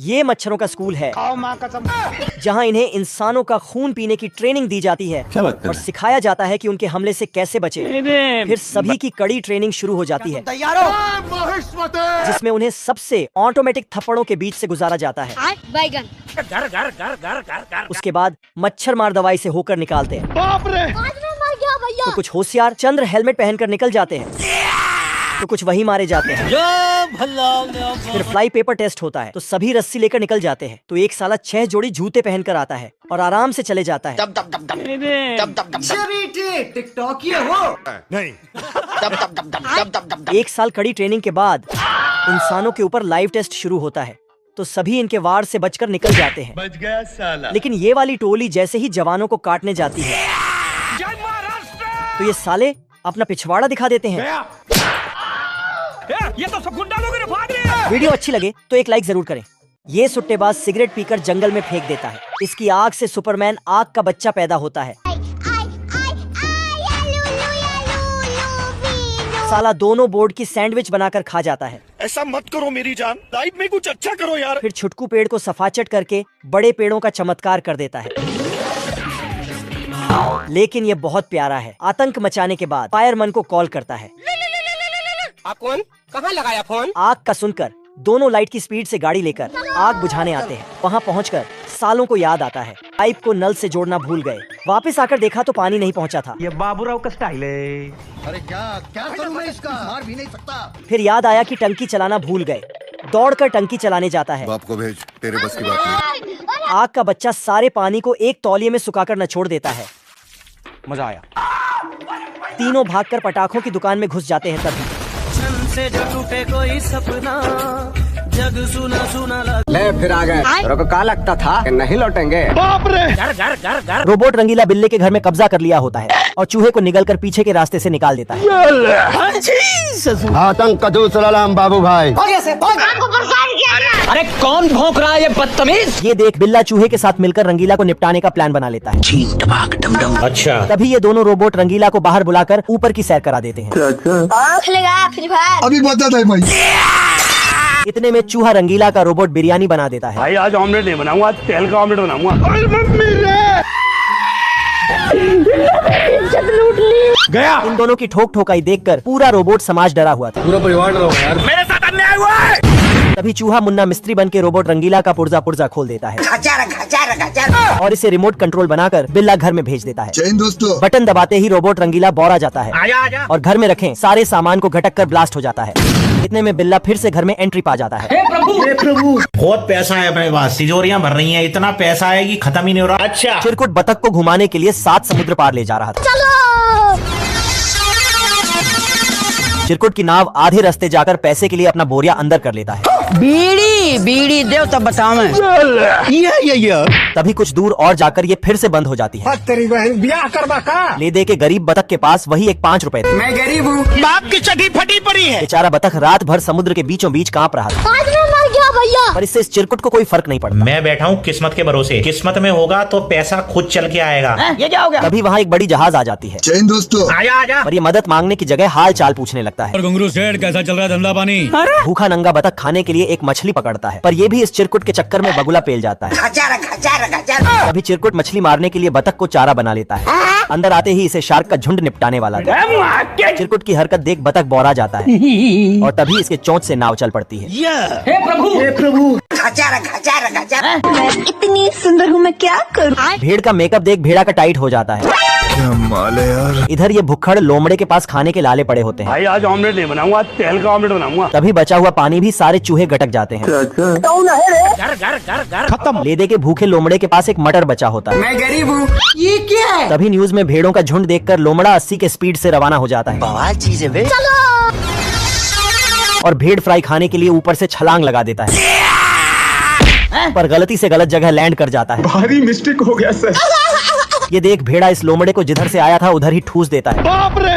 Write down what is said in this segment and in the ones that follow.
ये मच्छरों का स्कूल है जहाँ इन्हें इंसानों का खून पीने की ट्रेनिंग दी जाती है और सिखाया जाता है कि उनके हमले से कैसे बचे। फिर सभी की कड़ी ट्रेनिंग शुरू हो जाती है जिसमें उन्हें सबसे ऑटोमेटिक थप्पड़ों के बीच से गुजारा जाता है। उसके बाद मच्छर मार दवाई से होकर निकालते हैं। तो कुछ होशियार चंद्र हेलमेट पहनकर निकल जाते हैं, तो कुछ वही मारे जाते हैं। फिर फ्लाई पेपर टेस्ट होता है, तो सभी रस्सी लेकर निकल जाते हैं। तो एक साला 6 जोड़ी जूते पहनकर आता है और आराम से चले जाता है। एक साल कड़ी ट्रेनिंग के बाद इंसानों के ऊपर लाइव टेस्ट शुरू होता है, तो सभी इनके वार से बचकर निकल जाते हैं। बच गया साला। लेकिन ये वाली टोली जैसे ही जवानों को काटने जाती है तो ये साले अपना पिछवाड़ा दिखा देते हैं। ये तो सब गुंडा लोग भाग रहे हैं। वीडियो अच्छी लगे तो एक लाइक जरूर करें। ये सुट्टेबाज सिगरेट पीकर जंगल में फेंक देता है। इसकी आग से सुपरमैन आग का बच्चा पैदा होता है। साला दोनों बोर्ड की सैंडविच बनाकर खा जाता है। ऐसा मत करो मेरी जान, लाइफ में कुछ अच्छा करो यार। फिर छुटकू पेड़ को सफाचट करके बड़े पेड़ों का चमत्कार कर देता है। लेकिन ये बहुत प्यारा है। आतंक मचाने के बाद फायरमैन को कॉल करता है। आप कौन? कहाँ लगाया फोन? आग का सुनकर दोनों लाइट की स्पीड से गाड़ी लेकर आग बुझाने आते हैं। वहाँ पहुँचकर सालों को याद आता है पाइप को नल से जोड़ना भूल गए। वापस आकर देखा तो पानी नहीं पहुँचा था। ये बाबूराव का स्टाइल है। अरे क्या करूं मैं इसका? मार भी नहीं सकता। फिर याद आया कि टंकी चलाना भूल गए। दौड़कर टंकी चलाने जाता है। बाप को भेज, तेरे बस की बात नहीं। आग का बच्चा सारे पानी को एक तौलिए में सुखाकर नचोड़ देता है। मजा आया। तीनों भागकर पटाखों की दुकान में घुस जाते हैं। तभी से जो टूटे कोई सपना जग सुना सुना ले फिर आ गए। तेरे को क्या लगता था कि नहीं लौटेंगे? बाप रे। घर रोबोट रंगीला बिल्ले के घर में कब्जा कर लिया होता है और चूहे को निगलकर पीछे के रास्ते से निकाल देता है। आतंक का दूसरा नाम बाबू भाई। अरे कौन भौंक रहा है ये बदतमीज? ये देख बिल्ला चूहे के साथ मिलकर रंगीला को निपटाने का प्लान बना लेता है। अच्छा। तभी ये दोनों रोबोट रंगीला को बाहर बुलाकर ऊपर की सैर करा देते हैं। अभी बता दे भाई। इतने में चूहा रंगीला का रोबोट बिरयानी बना देता है। भाई आज ऑमलेट नहीं बनाऊंगा, आज तेल का ऑमलेट बनाऊंगा। गया। इन दोनों की ठोक ठोकाई देखकर पूरा रोबोट समाज डरा हुआ था। पूरा परिवार डरा हुआ यार। मेरे साथ अन्याय हुआ है। तभी चूहा मुन्ना मिस्त्री बन के रोबोट रंगीला का पुर्जा पुर्जा खोल देता है और इसे रिमोट कंट्रोल बनाकर बिल्ला घर में भेज देता है। जय हिंद दोस्तों। बटन दबाते ही रोबोट रंगीला बौरा जाता है। आजा। और घर में रखे सारे सामान को घटक कर ब्लास्ट हो जाता है। इतने में बिल्ला फिर से घर में एंट्री पा जाता है। हे प्रभु। बहुत पैसा है अपने पास, तिजोरियां भर रही हैं। इतना पैसा है कि खत्म ही नहीं हो रहा। अच्छा। चिरकुट बतख को घुमाने के लिए 7 समुद्र पार ले जा रहा था। चिरकुट की नाव आधे रास्ते जाकर पैसे के लिए अपना बोरिया अंदर कर लेता है। बीड़ी दे तब बताओ। तभी कुछ दूर और जाकर ये फिर से बंद हो जाती है। ब्याह करवा का। ले दे के गरीब बतख के पास वही एक 5 रुपए थे। मैं गरीब हूँ। बाप की चटी फटी पड़ी है। बेचारा बतख रात भर समुद्र के बीचों बीच कांप रहा था। पर इससे इस चिरकुट को कोई फर्क नहीं पड़ता। मैं बैठा हूँ किस्मत के भरोसे। किस्मत में होगा तो पैसा खुद चल के आएगा। ये क्या हो गया? तभी वहाँ एक बड़ी जहाज आ जाती है। जय हिंद दोस्तों। आजा। और ये मदद मांगने की जगह हाल चाल पूछने लगता है। घुंगरू सेठ कैसा चल रहा है धंधा पानी? भूखा नंगा बतख खाने के लिए एक मछली पकड़ता है, पर ये भी इस चिरकुट के चक्कर में बगुला पेल जाता है। तभी चिरकुट मछली मारने के लिए बतख को चारा बना लेता है। अंदर आते ही इसे शार्क का झुंड निपटाने वाला था। चिरकुट की हरकत देख बतख बौरा जाता है और तभी इसके चोंच से नाव चल पड़ती है। हे प्रभु। मैं इतनी सुंदर हूँ, मैं क्या करूँ? भेड़ का मेकअप देख भेड़ा का टाइट हो जाता है। क्या माल है यार। इधर ये भुक्खड़ लोमड़े के पास खाने के लाले पड़े होते हैं। भाई आज ऑमलेट नहीं बनाऊंगा, आज तेल का ऑमलेट बनाऊंगा। तभी बचा हुआ पानी भी सारे चूहे गटक जाते हैं। खत्म। ले दे के भूखे लोमड़े के पास एक मटर बचा होता है। मैं गरीब हूँ। ये क्या है? तभी न्यूज में भेड़ों का झुंड देखकर लोमड़ा 80 के स्पीड से रवाना हो जाता है। बवाल चीज़ है बे। और भेड़ फ्राई खाने के लिए ऊपर से छलांग लगा देता है, पर गलती से गलत जगह लैंड कर जाता है। भारी मिस्टेक हो गया सर। ये देख भेड़ा इस लोमड़े को जिधर से आया था उधर ही ठूस देता है। बाप रे।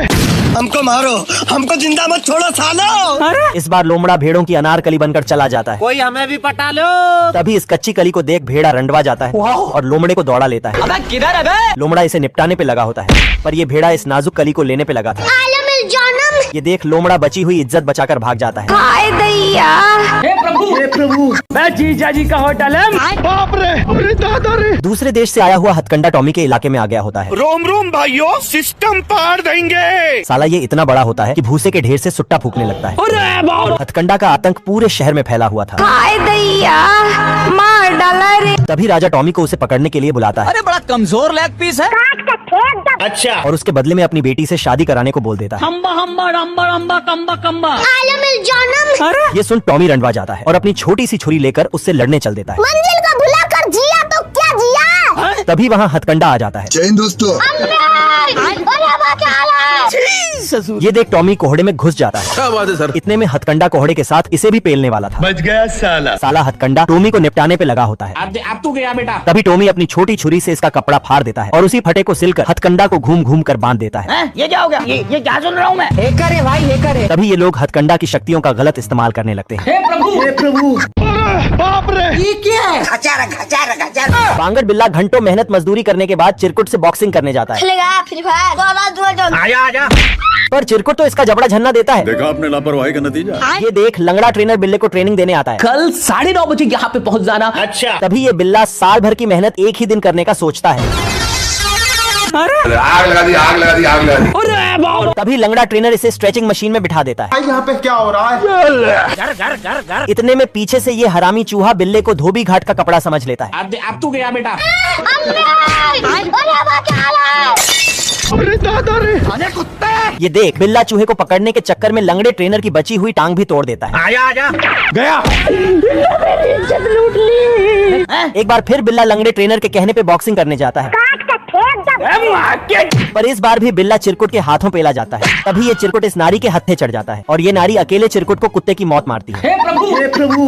हमको मारो, हमको जिंदा मत छोड़ो सालो। इस बार लोमड़ा भेड़ों की अनारकली बनकर चला जाता है। कोई हमें भी पटा लो। तभी इस कच्ची कली को देख भेड़ा रंडवा जाता है और लोमड़े को दौड़ा लेता है। अबे किधर है बे? लोमड़ा इसे निपटाने पे लगा होता है, पर ये भेड़ा इस नाजुक कली को लेने पे लगा था। ये देख लोमड़ा बची हुई इज्जत बचाकर भाग जाता है। हाय दैया। हे प्रभु। मैं जीजा जी का होटल है। बाप रे, अरे दादा रे। दूसरे देश से आया हुआ हथकंडा टॉमी के इलाके में आ गया होता है। रोम रोम भाइयों, सिस्टम पार देंगे। साला ये इतना बड़ा होता है कि भूसे के ढेर से सुट्टा फूकने लगता है। हथकंडा का आतंक पूरे शहर में फैला हुआ था। हाय दैया मार डाला रे। तभी राजा टॉमी को उसे पकड़ने के लिए बुलाता है। अरे बड़ा कमजोर लेग पीस है। अच्छा, और उसके बदले में अपनी बेटी से शादी कराने को बोल देता है। हम्बा हम्बा रम्बा रम्बा कम्बा कम्बा। आलम जानम ये सुन टॉमी रंडवा जाता है और अपनी छोटी सी छुरी लेकर उससे लड़ने चल देता है। मंजिल का भुला कर जिया तो क्या जिया। तभी वहाँ हथकंडा आ जाता है। जय हिंद दोस्तों। ये देख टॉमी कोहड़े में घुस जाता है। क्या बात है सर। इतने में हथकंडा कोहड़े के साथ इसे भी पेलने वाला था। बच गया साला। साला हथकंडा टॉमी को निपटाने पे लगा होता है। अब तू गया बेटा। तभी टॉमी अपनी छोटी छुरी से इसका कपड़ा फाड़ देता है और उसी फटे को सिलकर हथकंडा को घूम घूम कर बांध देता है। ये क्या हो गया? ये क्या सुन रहा हूँ मैं? करे भाई ये करे। तभी ये लोग हथकंडा की शक्तियों का गलत इस्तेमाल करने लगते हैं। हे प्रभु, बाप रे। ये क्या है? बांगड़ बिल्ला घंटों मेहनत मजदूरी करने के बाद चिरकुट से बॉक्सिंग करने जाता है। खेलेगा फ्री फायर। आजा। पर चिरकुट तो इसका जबड़ा झन्ना देता है। देखा आपने लापरवाही का नतीजा। ये देख लंगड़ा ट्रेनर बिल्ले को ट्रेनिंग देने आता है। कल 9:30 बजे यहाँ पे पहुँच जाना। अच्छा, तभी ये बिल्ला साल भर की मेहनत एक ही दिन करने का सोचता है। आग लगा दी, आग लगा दी, आग लगा दी। तभी लंगड़ा ट्रेनर इसे स्ट्रेचिंग मशीन में बिठा देता है। यहाँ पे क्या हो रहा है? घर। इतने में पीछे से ये हरामी चूहा बिल्ले को धोबी घाट का कपड़ा समझ लेता है। अब तू गया बेटा। अरे दादा रे। ये देख बिल्ला चूहे को पकड़ने के चक्कर में लंगड़े ट्रेनर की बची हुई टांग भी तोड़ देता है। आजा। गया। एक बार फिर बिल्ला लंगड़े ट्रेनर के कहने पे बॉक्सिंग करने जाता है। पर इस बार भी बिल्ला चिरकुट के हाथों पेला जाता है। तभी ये चिरकुट इस नारी के हत्थे चढ़ जाता है और ये नारी अकेले चिरकुट को कुत्ते की मौत मारती है। हे प्रभु।